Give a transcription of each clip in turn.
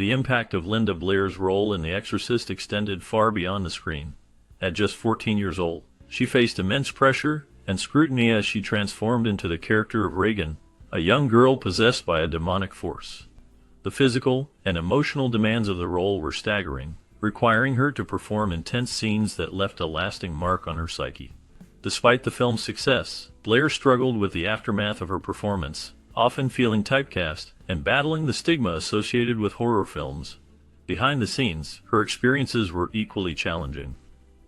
The impact of Linda Blair's role in The Exorcist extended far beyond the screen. At just 14 years old, she faced immense pressure and scrutiny as she transformed into the character of Regan, a young girl possessed by a demonic force. The physical and emotional demands of the role were staggering, requiring her to perform intense scenes that left a lasting mark on her psyche. Despite the film's success, Blair struggled with the aftermath of her performance, often feeling typecast and battling the stigma associated with horror films. Behind the scenes, her experiences were equally challenging.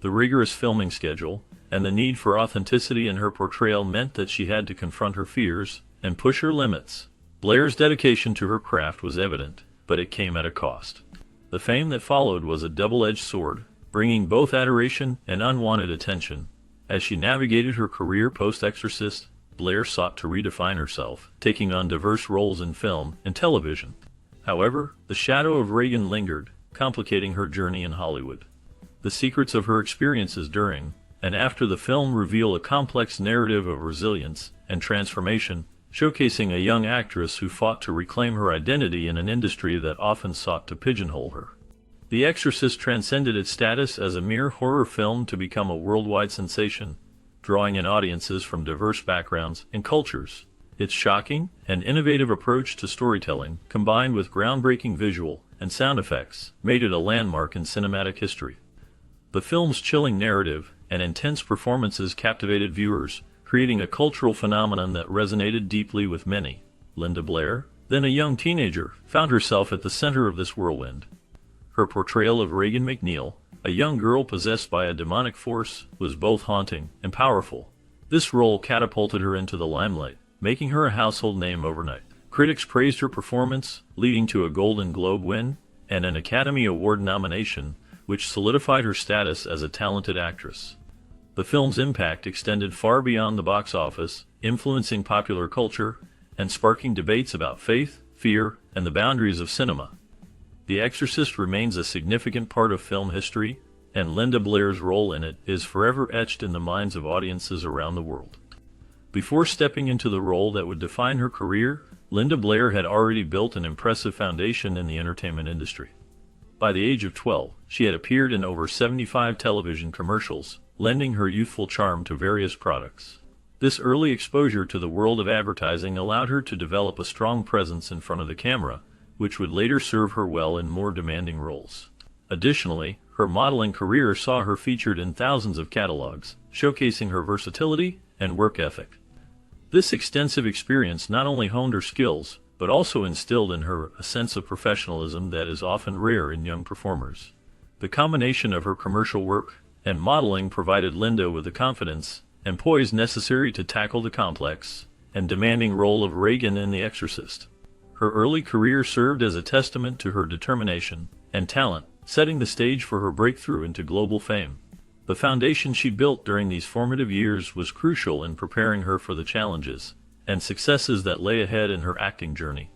The rigorous filming schedule and the need for authenticity in her portrayal meant that she had to confront her fears and push her limits. Blair's dedication to her craft was evident, but it came at a cost. The fame that followed was a double-edged sword, bringing both adoration and unwanted attention. As she navigated her career post-Exorcist, Blair sought to redefine herself, taking on diverse roles in film and television. However, the shadow of Regan lingered, complicating her journey in Hollywood. The secrets of her experiences during and after the film reveal a complex narrative of resilience and transformation, showcasing a young actress who fought to reclaim her identity in an industry that often sought to pigeonhole her. The Exorcist transcended its status as a mere horror film to become a worldwide sensation, drawing in audiences from diverse backgrounds and cultures. Its shocking and innovative approach to storytelling, combined with groundbreaking visual and sound effects, made it a landmark in cinematic history. The film's chilling narrative and intense performances captivated viewers, creating a cultural phenomenon that resonated deeply with many. Linda Blair, then a young teenager, found herself at the center of this whirlwind. Her portrayal of Regan McNeil, a young girl possessed by a demonic force, was both haunting and powerful. This role catapulted her into the limelight, making her a household name overnight. Critics praised her performance, leading to a Golden Globe win and an Academy Award nomination, which solidified her status as a talented actress. The film's impact extended far beyond the box office, influencing popular culture and sparking debates about faith, fear, and the boundaries of cinema. The Exorcist remains a significant part of film history, and Linda Blair's role in it is forever etched in the minds of audiences around the world. Before stepping into the role that would define her career, Linda Blair had already built an impressive foundation in the entertainment industry. By the age of 12, she had appeared in over 75 television commercials, lending her youthful charm to various products. This early exposure to the world of advertising allowed her to develop a strong presence in front of the camera, which would later serve her well in more demanding roles. Additionally, her modeling career saw her featured in thousands of catalogs, showcasing her versatility and work ethic. This extensive experience not only honed her skills, but also instilled in her a sense of professionalism that is often rare in young performers. The combination of her commercial work and modeling provided Linda with the confidence and poise necessary to tackle the complex and demanding role of Regan in The Exorcist. Her early career served as a testament to her determination and talent, setting the stage for her breakthrough into global fame. The foundation she built during these formative years was crucial in preparing her for the challenges and successes that lay ahead in her acting journey.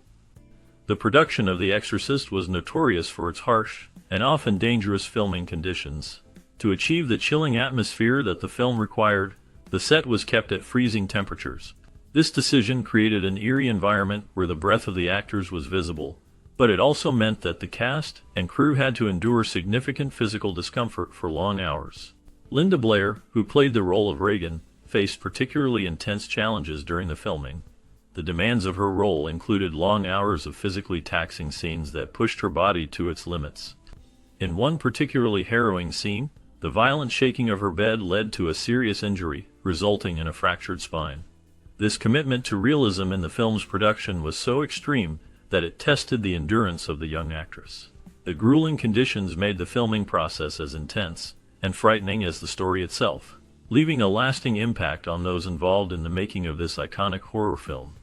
The production of The Exorcist was notorious for its harsh and often dangerous filming conditions. To achieve the chilling atmosphere that the film required, the set was kept at freezing temperatures. This decision created an eerie environment where the breath of the actors was visible, but it also meant that the cast and crew had to endure significant physical discomfort for long hours. Linda Blair, who played the role of Regan, faced particularly intense challenges during the filming. The demands of her role included long hours of physically taxing scenes that pushed her body to its limits. In one particularly harrowing scene, the violent shaking of her bed led to a serious injury, resulting in a fractured spine. This commitment to realism in the film's production was so extreme that it tested the endurance of the young actress. The grueling conditions made the filming process as intense and frightening as the story itself, leaving a lasting impact on those involved in the making of this iconic horror film.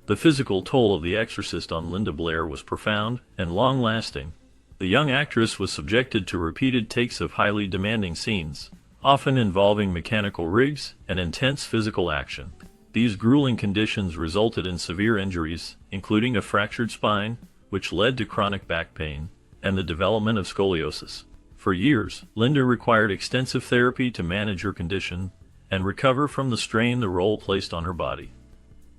The physical toll of The Exorcist on Linda Blair was profound and long-lasting. The young actress was subjected to repeated takes of highly demanding scenes, often involving mechanical rigs and intense physical action. These grueling conditions resulted in severe injuries, including a fractured spine, which led to chronic back pain, and the development of scoliosis. For years, Linda required extensive therapy to manage her condition and recover from the strain the role placed on her body.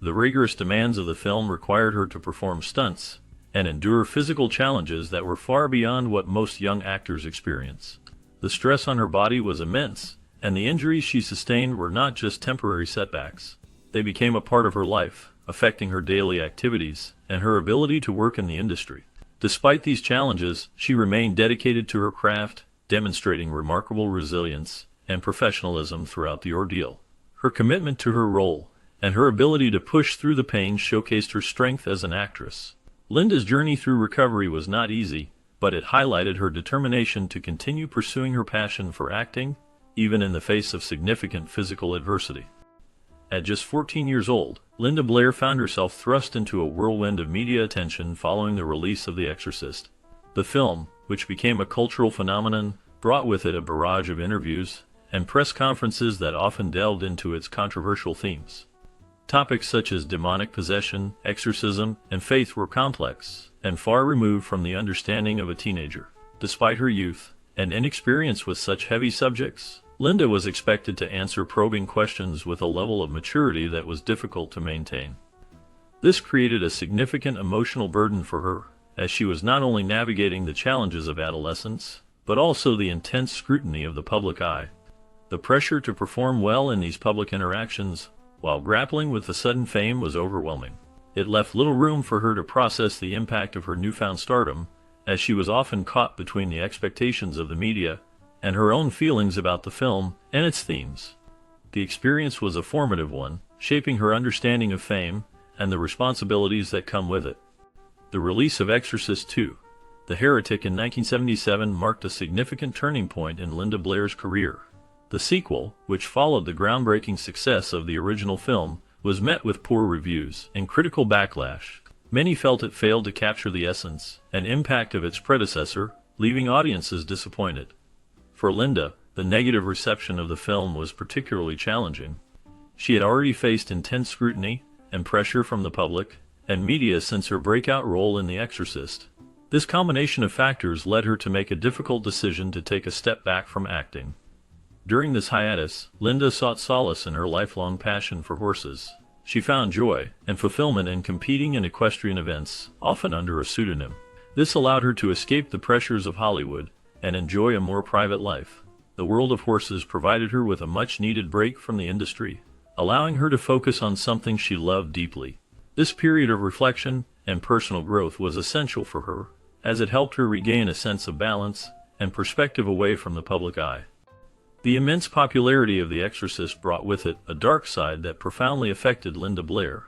The rigorous demands of the film required her to perform stunts and endure physical challenges that were far beyond what most young actors experience. The stress on her body was immense, and the injuries she sustained were not just temporary setbacks. They became a part of her life, affecting her daily activities and her ability to work in the industry. Despite these challenges, she remained dedicated to her craft, demonstrating remarkable resilience and professionalism throughout the ordeal. Her commitment to her role and her ability to push through the pain showcased her strength as an actress. Linda's journey through recovery was not easy, but it highlighted her determination to continue pursuing her passion for acting, even in the face of significant physical adversity. At just 14 years old, Linda Blair found herself thrust into a whirlwind of media attention following the release of The Exorcist. The film, which became a cultural phenomenon, brought with it a barrage of interviews and press conferences that often delved into its controversial themes. Topics such as demonic possession, exorcism, and faith were complex and far removed from the understanding of a teenager. Despite her youth and inexperience with such heavy subjects, Linda was expected to answer probing questions with a level of maturity that was difficult to maintain. This created a significant emotional burden for her, as she was not only navigating the challenges of adolescence, but also the intense scrutiny of the public eye. The pressure to perform well in these public interactions, while grappling with the sudden fame, was overwhelming. It left little room for her to process the impact of her newfound stardom, as she was often caught between the expectations of the media and her own feelings about the film and its themes. The experience was a formative one, shaping her understanding of fame and the responsibilities that come with it. The release of Exorcist II: The Heretic in 1977 marked a significant turning point in Linda Blair's career. The sequel, which followed the groundbreaking success of the original film, was met with poor reviews and critical backlash. Many felt it failed to capture the essence and impact of its predecessor, leaving audiences disappointed. For Linda, the negative reception of the film was particularly challenging. She had already faced intense scrutiny and pressure from the public and media since her breakout role in The Exorcist. This combination of factors led her to make a difficult decision to take a step back from acting. During this hiatus, Linda sought solace in her lifelong passion for horses. She found joy and fulfillment in competing in equestrian events, often under a pseudonym. This allowed her to escape the pressures of Hollywood and enjoy a more private life. The world of horses provided her with a much-needed break from the industry, allowing her to focus on something she loved deeply. This period of reflection and personal growth was essential for her, as it helped her regain a sense of balance and perspective away from the public eye. The immense popularity of The Exorcist brought with it a dark side that profoundly affected Linda Blair.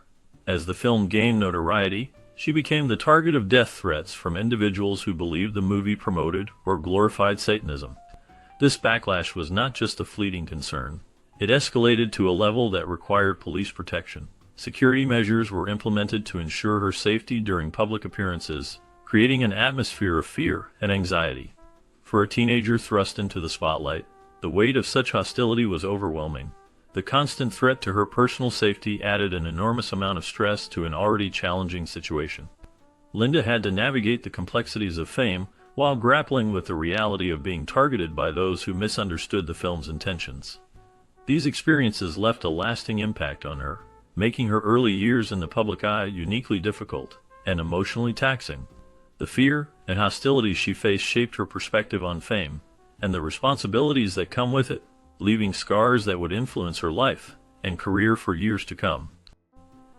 As the film gained notoriety, she became the target of death threats from individuals who believed the movie promoted or glorified Satanism. This backlash was not just a fleeting concern. It escalated to a level that required police protection. Security measures were implemented to ensure her safety during public appearances, creating an atmosphere of fear and anxiety. For a teenager thrust into the spotlight, the weight of such hostility was overwhelming. The constant threat to her personal safety added an enormous amount of stress to an already challenging situation. Linda had to navigate the complexities of fame while grappling with the reality of being targeted by those who misunderstood the film's intentions. These experiences left a lasting impact on her, making her early years in the public eye uniquely difficult and emotionally taxing. The fear and hostility she faced shaped her perspective on fame and the responsibilities that come with it, leaving scars that would influence her life and career for years to come.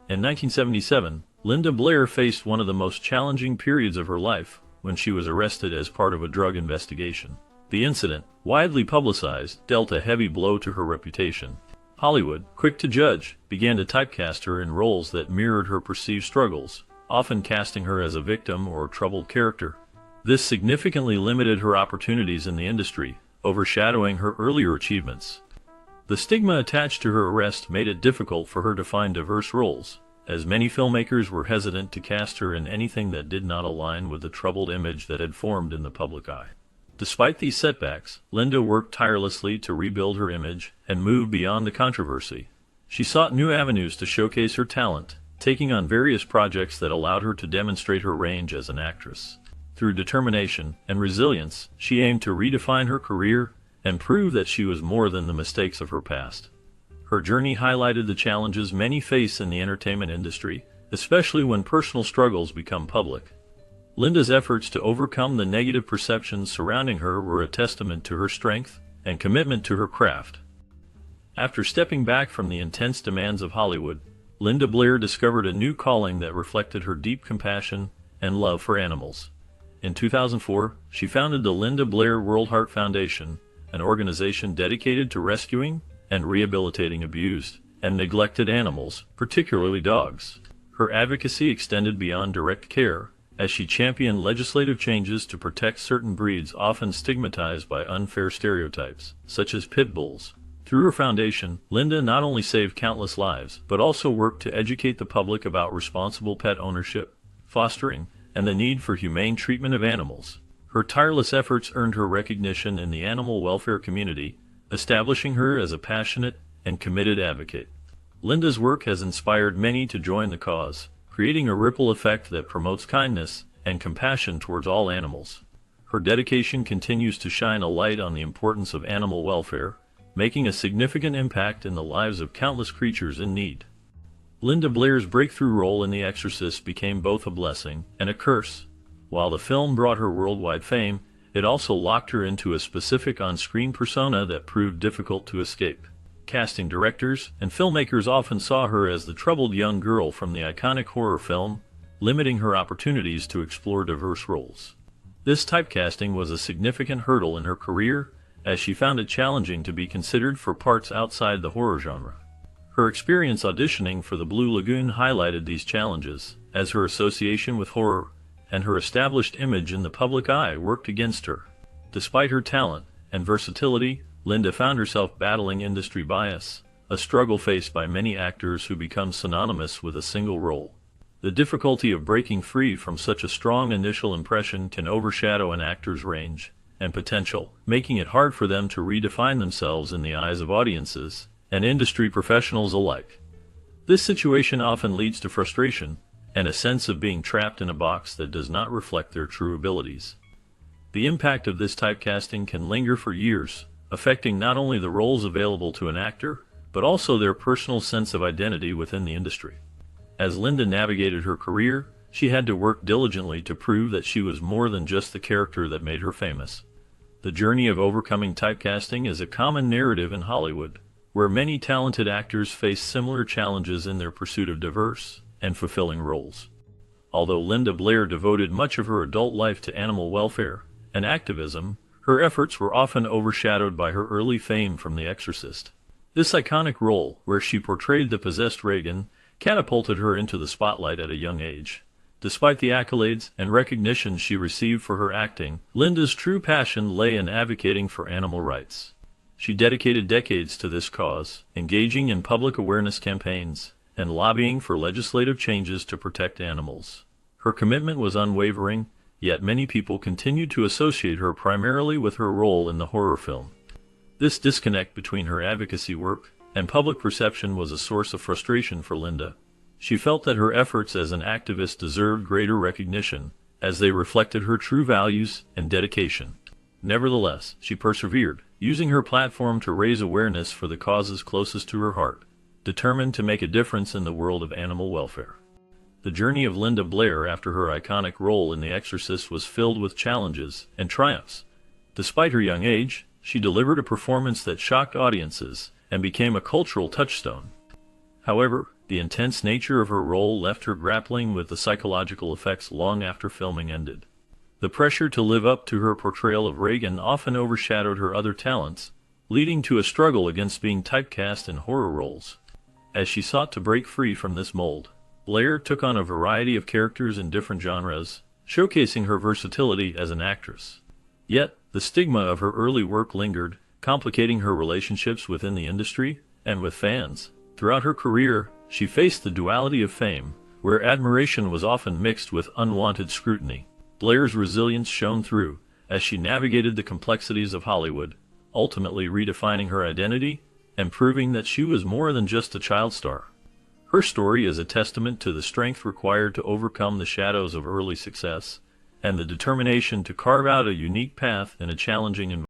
In 1977, Linda Blair faced one of the most challenging periods of her life when she was arrested as part of a drug investigation. The incident, widely publicized, dealt a heavy blow to her reputation. Hollywood, quick to judge, began to typecast her in roles that mirrored her perceived struggles, often casting her as a victim or a troubled character. This significantly limited her opportunities in the industry, overshadowing her earlier achievements. The stigma attached to her arrest made it difficult for her to find diverse roles, as many filmmakers were hesitant to cast her in anything that did not align with the troubled image that had formed in the public eye. Despite these setbacks, Linda worked tirelessly to rebuild her image and move beyond the controversy. She sought new avenues to showcase her talent, taking on various projects that allowed her to demonstrate her range as an actress. Through determination and resilience, she aimed to redefine her career and prove that she was more than the mistakes of her past. Her journey highlighted the challenges many face in the entertainment industry, especially when personal struggles become public. Linda's efforts to overcome the negative perceptions surrounding her were a testament to her strength and commitment to her craft. After stepping back from the intense demands of Hollywood, Linda Blair discovered a new calling that reflected her deep compassion and love for animals. In 2004, she founded the Linda Blair World Heart Foundation, an organization dedicated to rescuing and rehabilitating abused and neglected animals, particularly dogs. Her advocacy extended beyond direct care, as she championed legislative changes to protect certain breeds often stigmatized by unfair stereotypes, such as pit bulls. Through her foundation, Linda not only saved countless lives, but also worked to educate the public about responsible pet ownership, fostering, and the need for humane treatment of animals. Her tireless efforts earned her recognition in the animal welfare community, establishing her as a passionate and committed advocate. Linda's work has inspired many to join the cause, creating a ripple effect that promotes kindness and compassion towards all animals. Her dedication continues to shine a light on the importance of animal welfare, making a significant impact in the lives of countless creatures in need. Linda Blair's breakthrough role in The Exorcist became both a blessing and a curse. While the film brought her worldwide fame, it also locked her into a specific on-screen persona that proved difficult to escape. Casting directors and filmmakers often saw her as the troubled young girl from the iconic horror film, limiting her opportunities to explore diverse roles. This typecasting was a significant hurdle in her career, as she found it challenging to be considered for parts outside the horror genre. Her experience auditioning for the Blue Lagoon highlighted these challenges, as her association with horror and her established image in the public eye worked against her. Despite her talent and versatility, Linda found herself battling industry bias, a struggle faced by many actors who become synonymous with a single role. The difficulty of breaking free from such a strong initial impression can overshadow an actor's range and potential, making it hard for them to redefine themselves in the eyes of audiences and industry professionals alike. This situation often leads to frustration and a sense of being trapped in a box that does not reflect their true abilities. The impact of this typecasting can linger for years, affecting not only the roles available to an actor, but also their personal sense of identity within the industry. As Linda navigated her career, she had to work diligently to prove that she was more than just the character that made her famous. The journey of overcoming typecasting is a common narrative in Hollywood, where many talented actors face similar challenges in their pursuit of diverse and fulfilling roles. Although Linda Blair devoted much of her adult life to animal welfare and activism, her efforts were often overshadowed by her early fame from The Exorcist. This iconic role, where she portrayed the possessed Regan, catapulted her into the spotlight at a young age. Despite the accolades and recognition she received for her acting, Linda's true passion lay in advocating for animal rights. She dedicated decades to this cause, engaging in public awareness campaigns and lobbying for legislative changes to protect animals. Her commitment was unwavering, yet many people continued to associate her primarily with her role in the horror film. This disconnect between her advocacy work and public perception was a source of frustration for Linda. She felt that her efforts as an activist deserved greater recognition, as they reflected her true values and dedication. Nevertheless, she persevered, using her platform to raise awareness for the causes closest to her heart, determined to make a difference in the world of animal welfare. The journey of Linda Blair after her iconic role in The Exorcist was filled with challenges and triumphs. Despite her young age, she delivered a performance that shocked audiences and became a cultural touchstone. However, the intense nature of her role left her grappling with the psychological effects long after filming ended. The pressure to live up to her portrayal of Regan often overshadowed her other talents, leading to a struggle against being typecast in horror roles. As she sought to break free from this mold, Blair took on a variety of characters in different genres, showcasing her versatility as an actress. Yet, the stigma of her early work lingered, complicating her relationships within the industry and with fans. Throughout her career, she faced the duality of fame, where admiration was often mixed with unwanted scrutiny. Blair's resilience shone through, as she navigated the complexities of Hollywood, ultimately redefining her identity and proving that she was more than just a child star. Her story is a testament to the strength required to overcome the shadows of early success and the determination to carve out a unique path in a challenging environment.